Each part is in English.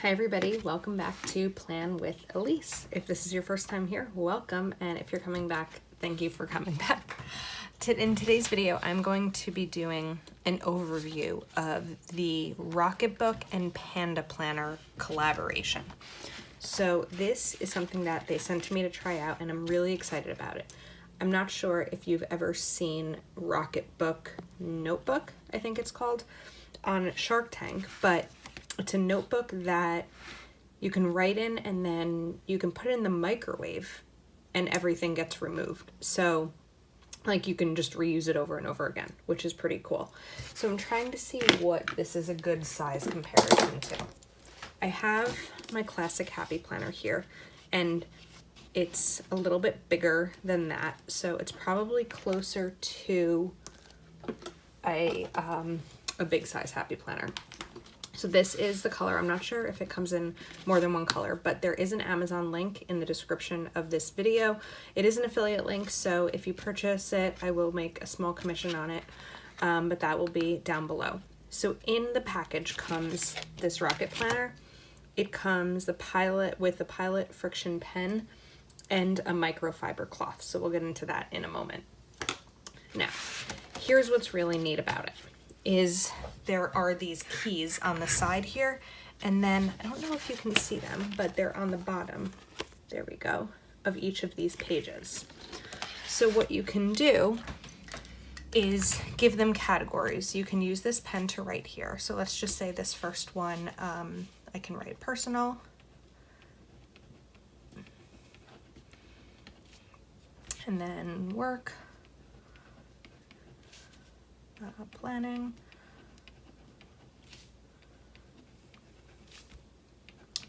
Hi everybody, welcome back to Plan with Elise. If this is your first time here, welcome, and if you're coming back, thank you for coming back. In today's video, I'm going to be doing an overview of the Rocketbook and Panda Planner collaboration. So this is something that they sent to me to try out, and I'm really excited about it. I'm not sure if you've ever seen Rocketbook Notebook, I think it's called, on Shark Tank, but it's a notebook that you can write in and then you can put it in the microwave and everything gets removed. So like you can just reuse it over and over again, which is pretty cool. So I'm trying to see what this is a good size comparison to. I have my classic Happy Planner here and it's a little bit bigger than that. So it's probably closer to a big size Happy Planner. So this is the color. I'm not sure if it comes in more than one color, but there is an Amazon link in the description of this video. It is an affiliate link, so if you purchase it, I will make a small commission on it, but that will be down below. So in the package comes this Rocket Planner. It comes the Pilot with the Pilot friction pen and a microfiber cloth. So we'll get into that in a moment. Now, here's what's really neat about it. Is there are these keys on the side here, and then I don't know if you can see them, but they're on the bottom, there we go, of each of these pages. So what you can do is give them categories. You can use this pen to write here. So let's just say this first one, I can write personal. And then work. Planning,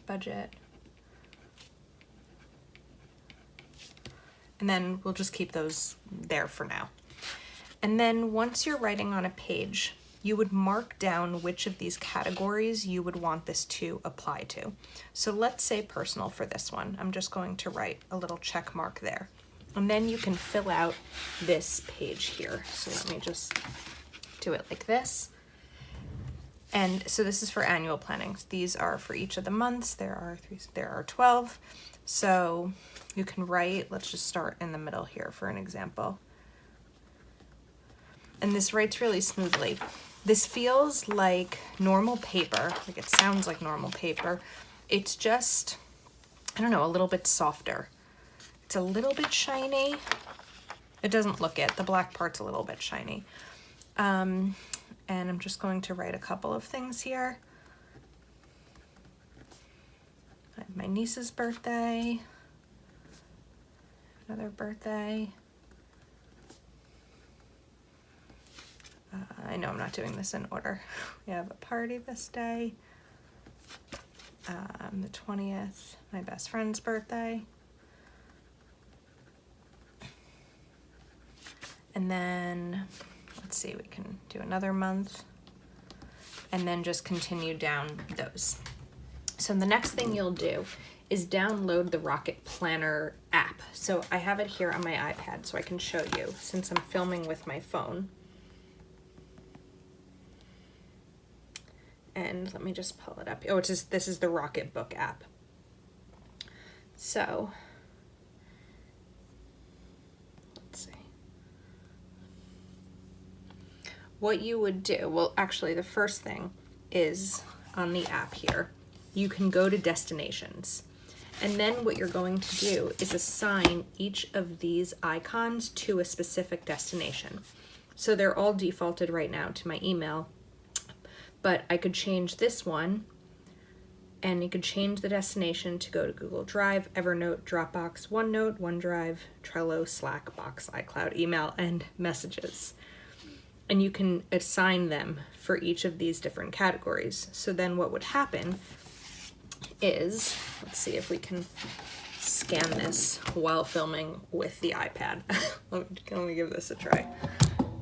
budget, and then we'll just keep those there for now. And then once you're writing on a page, you would mark down which of these categories you would want this to apply to. So let's say personal for this one. I'm just going to write a little check mark there. And then you can fill out this page here. So let me just do it like this. And so this is for annual planning. These are for each of the months. There are 12. So you can write, let's just start in the middle here for an example. And this writes really smoothly. This feels like normal paper, like it sounds like normal paper. It's just, I don't know, a little bit softer. It's a little bit shiny. It doesn't look it, the black part's a little bit shiny. And I'm just going to write a couple of things here. My niece's birthday, another birthday. I know I'm not doing this in order. We have a party this day. The 20th, my best friend's birthday. And then let's see, we can do another month and then just continue down those. So the next thing you'll do is download the Rocket Planner app. So I have it here on my iPad so I can show you since I'm filming with my phone. And let me just pull it up. Oh, this is the Rocketbook app. So what you would do, well, actually the first thing is on the app here, you can go to destinations. And then what you're going to do is assign each of these icons to a specific destination. So they're all defaulted right now to my email, but I could change this one and you could change the destination to go to Google Drive, Evernote, Dropbox, OneNote, OneDrive, Trello, Slack, Box, iCloud, email, and messages. And you can assign them for each of these different categories. So then what would happen is, let's see if we can scan this while filming with the iPad. let me give this a try.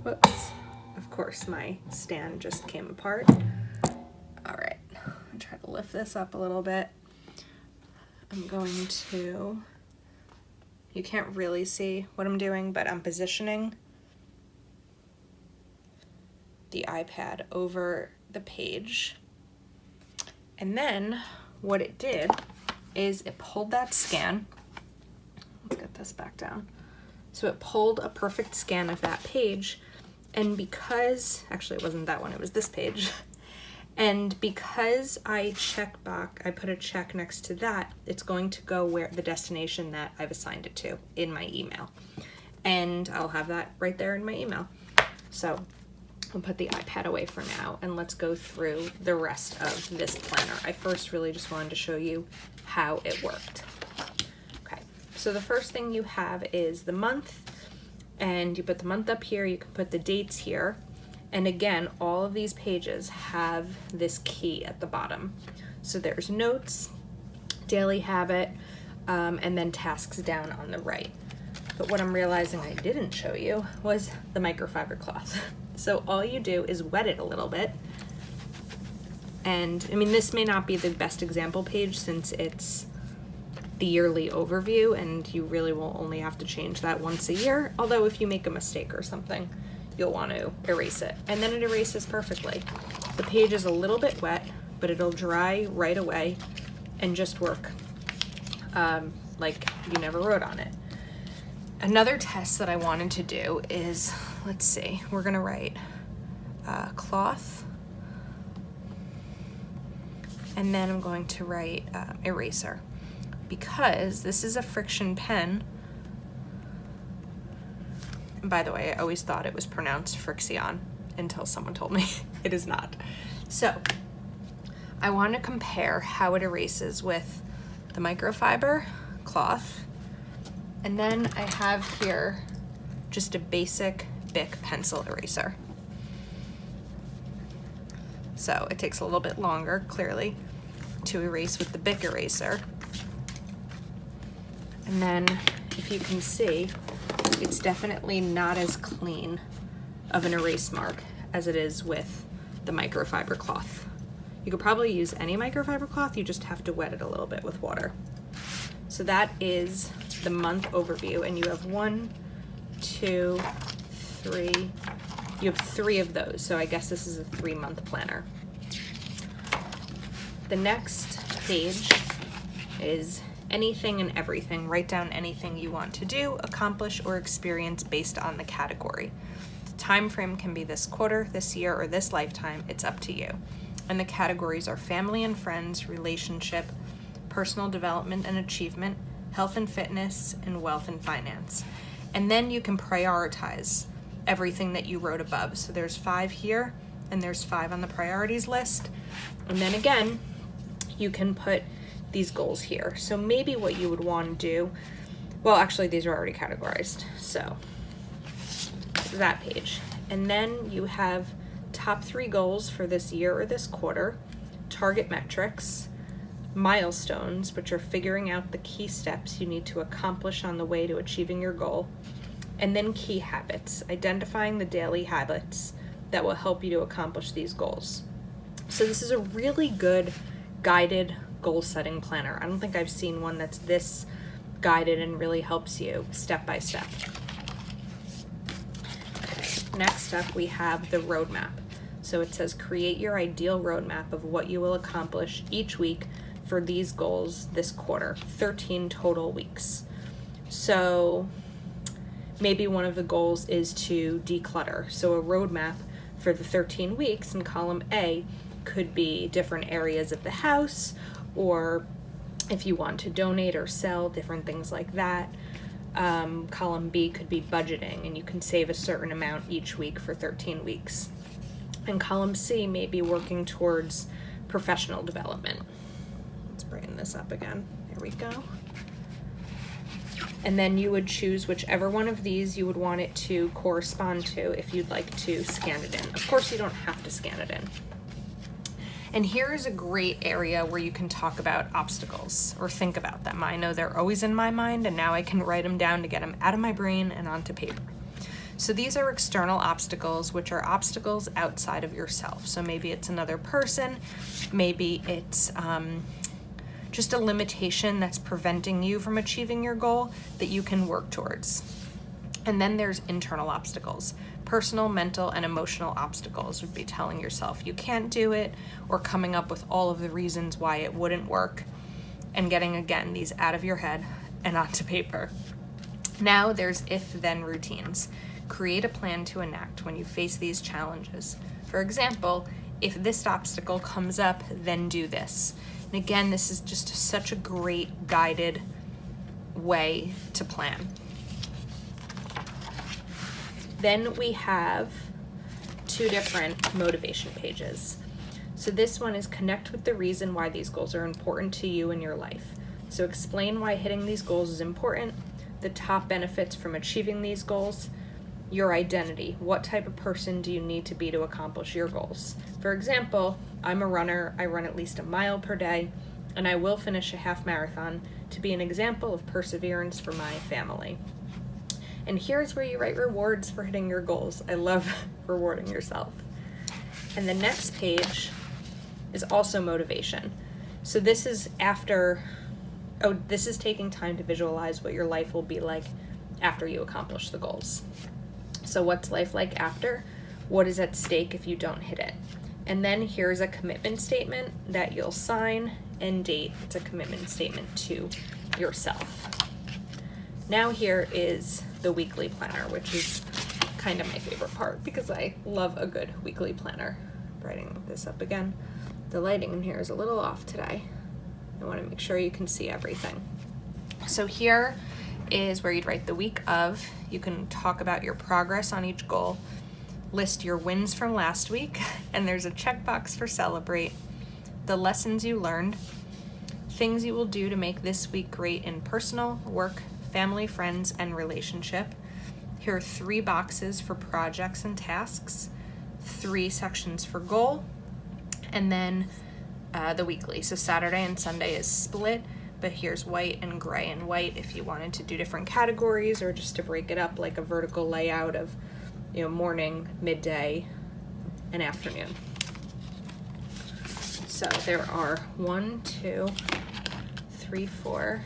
Whoops. Of course, my stand just came apart. All right, I'll try to lift this up a little bit. I'm going to, you can't really see what I'm doing, but I'm positioning the iPad over the page. And then what it did is it pulled that scan. Let's get this back down. So it pulled a perfect scan of that page, and because, actually it wasn't that one, it was this page. And because I put a check next to that, it's going to go where the destination that I've assigned it to in my email. And I'll have that right there in my email. So I'll put the iPad away for now, and let's go through the rest of this planner. I first really just wanted to show you how it worked. Okay, so the first thing you have is the month, and you put the month up here, you can put the dates here. And again, all of these pages have this key at the bottom. So there's notes, daily habit, and then tasks down on the right. But what I'm realizing I didn't show you was the microfiber cloth. So all you do is wet it a little bit. And I mean, this may not be the best example page since it's the yearly overview, and you really will only have to change that once a year. Although if you make a mistake or something, you'll want to erase it, and then it erases perfectly. The page is a little bit wet, but it'll dry right away and just work like you never wrote on it. Another test that I wanted to do is, let's see, we're gonna write cloth, and then I'm going to write eraser, because this is a friction pen. And by the way, I always thought it was pronounced friction until someone told me it is not. So I want to compare how it erases with the microfiber cloth. And then I have here just a basic Bic pencil eraser. So it takes a little bit longer, clearly, to erase with the Bic eraser. And then, if you can see, it's definitely not as clean of an erase mark as it is with the microfiber cloth. You could probably use any microfiber cloth, you just have to wet it a little bit with water. So that is the month overview, and you have 1, 2, 3, you have 3 of those, so I guess this is a 3-month planner. The next page is anything and everything. Write down anything you want to do, accomplish, or experience based on the category. The time frame can be this quarter, this year, or this lifetime. It's up to you. And the categories are family and friends, relationship, personal development and achievement, health and fitness, and wealth and finance. And then you can prioritize everything that you wrote above. So there's 5 here, and there's 5 on the priorities list. And then again, you can put these goals here. So maybe what you would want to do, well, actually these are already categorized, so that page. And then you have top 3 goals for this year or this quarter, target metrics, milestones, which are figuring out the key steps you need to accomplish on the way to achieving your goal, and then key habits, identifying the daily habits that will help you to accomplish these goals. So this is a really good guided goal setting planner. I don't think I've seen one that's this guided and really helps you step by step. Okay. Next up, we have the roadmap. So it says create your ideal roadmap of what you will accomplish each week for these goals this quarter, 13 total weeks. So maybe one of the goals is to declutter. So a roadmap for the 13 weeks in column A could be different areas of the house, or if you want to donate or sell, different things like that. Column B could be budgeting, and you can save a certain amount each week for 13 weeks. And column C may be working towards professional development. Let's brighten this up again. There we go. And then you would choose whichever one of these you would want it to correspond to if you'd like to scan it in. Of course, you don't have to scan it in. And here is a great area where you can talk about obstacles or think about them. I know they're always in my mind, and now I can write them down to get them out of my brain and onto paper. So these are external obstacles, which are obstacles outside of yourself. So maybe it's another person, maybe it's just a limitation that's preventing you from achieving your goal that you can work towards. And then there's internal obstacles. Personal, mental, and emotional obstacles would be telling yourself you can't do it, or coming up with all of the reasons why it wouldn't work, and getting, again, these out of your head and onto paper. Now there's if-then routines. Create a plan to enact when you face these challenges. For example, if this obstacle comes up, then do this. And again, this is just such a great guided way to plan. Then we have 2 different motivation pages. So this one is connect with the reason why these goals are important to you in your life. So explain why hitting these goals is important, the top benefits from achieving these goals, your identity. What type of person do you need to be to accomplish your goals? For example, I'm a runner. I run at least a mile per day, and I will finish a half marathon to be an example of perseverance for my family. And here's where you write rewards for hitting your goals. I love rewarding yourself. And the next page is also motivation. So this is this is taking time to visualize what your life will be like after you accomplish the goals. So what's life like after? What is at stake if you don't hit it? And then here's a commitment statement that you'll sign and date. It's a commitment statement to yourself. Now here is the weekly planner, which is kind of my favorite part because I love a good weekly planner. Writing this up again. The lighting in here is a little off today. I want to make sure you can see everything. So here is where you'd write the week of. You can talk about your progress on each goal, list your wins from last week, and there's a checkbox for celebrate, the lessons you learned, things you will do to make this week great in personal, work, family, friends, and relationship. Here are 3 boxes for projects and tasks, 3 sections for goal, and then the weekly. So Saturday and Sunday is split, but here's white and gray and white if you wanted to do different categories or just to break it up like a vertical layout of, morning, midday, and afternoon. So there are 1, 2, 3, 4.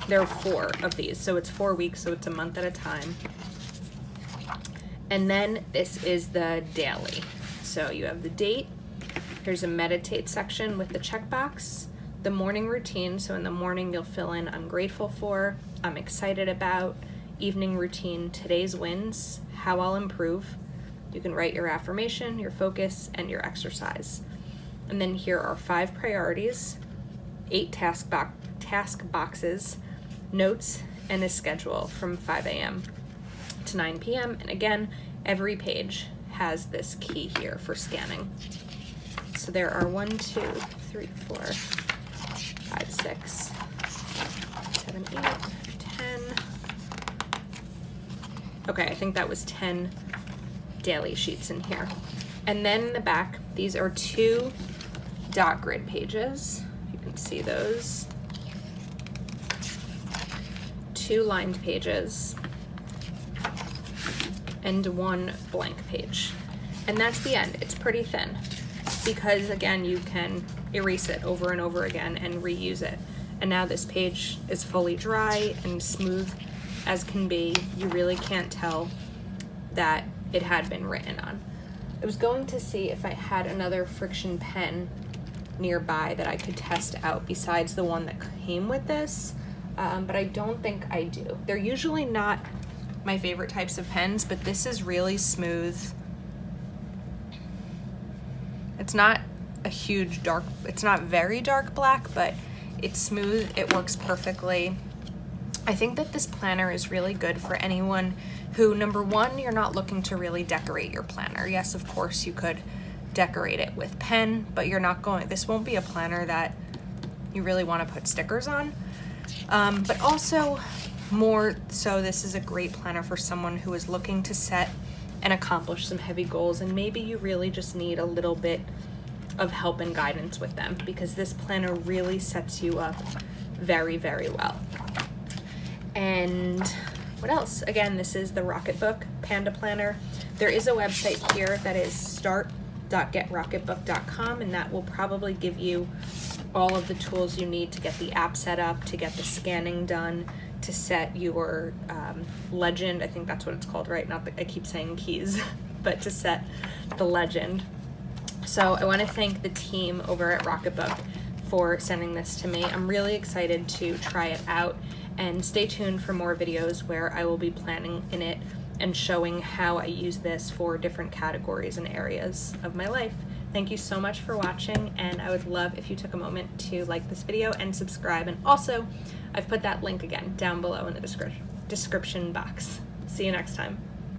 There are 4 of these, so it's 4 weeks, so it's a month at a time. And then this is the daily. So you have the date. Here's a meditate section with the checkbox. The morning routine, so in the morning you'll fill in I'm grateful for, I'm excited about. Evening routine, today's wins, how I'll improve. You can write your affirmation, your focus, and your exercise. And then here are 5 priorities, 8 task boxes, notes, and a schedule from 5 a.m. to 9 p.m. And again, every page has this key here for scanning. So there are 1, 2, 3, 4, 5, 6, 7, 8, 10. Okay, I think that was 10 daily sheets in here. And then in the back, these are 2 dot grid pages. You can see those. 2 lined pages and 1 blank page. And that's the end. It's pretty thin because, again, you can erase it over and over again and reuse it. And now this page is fully dry and smooth as can be. You really can't tell that it had been written on. I was going to see if I had another friction pen nearby that I could test out besides the one that came with this, but I don't think I do. They're usually not my favorite types of pens, but this is really smooth. It's not a huge dark, it's not very dark black, but it's smooth, it works perfectly. I think that this planner is really good for anyone who, number one, you're not looking to really decorate your planner. Yes, of course you could decorate it with pen, but you're not going, this won't be a planner that you really want to put stickers on. But also more so, this is a great planner for someone who is looking to set and accomplish some heavy goals, and maybe you really just need a little bit of help and guidance with them, because this planner really sets you up very, very well. And what else? Again, this is the Rocketbook Panda Planner. There is a website here that is start.getrocketbook.com, and that will probably give you all of the tools you need to get the app set up, to get the scanning done, to set your legend. I think that's what it's called, right? Not that I keep saying keys, but to set the legend. So I want to thank the team over at Rocketbook for sending this to me. I'm really excited to try it out, and stay tuned for more videos where I will be planning in it and showing how I use this for different categories and areas of my life. Thank you so much for watching, and I would love if you took a moment to like this video and subscribe. And also, I've put that link again down below in the description box. See you next time.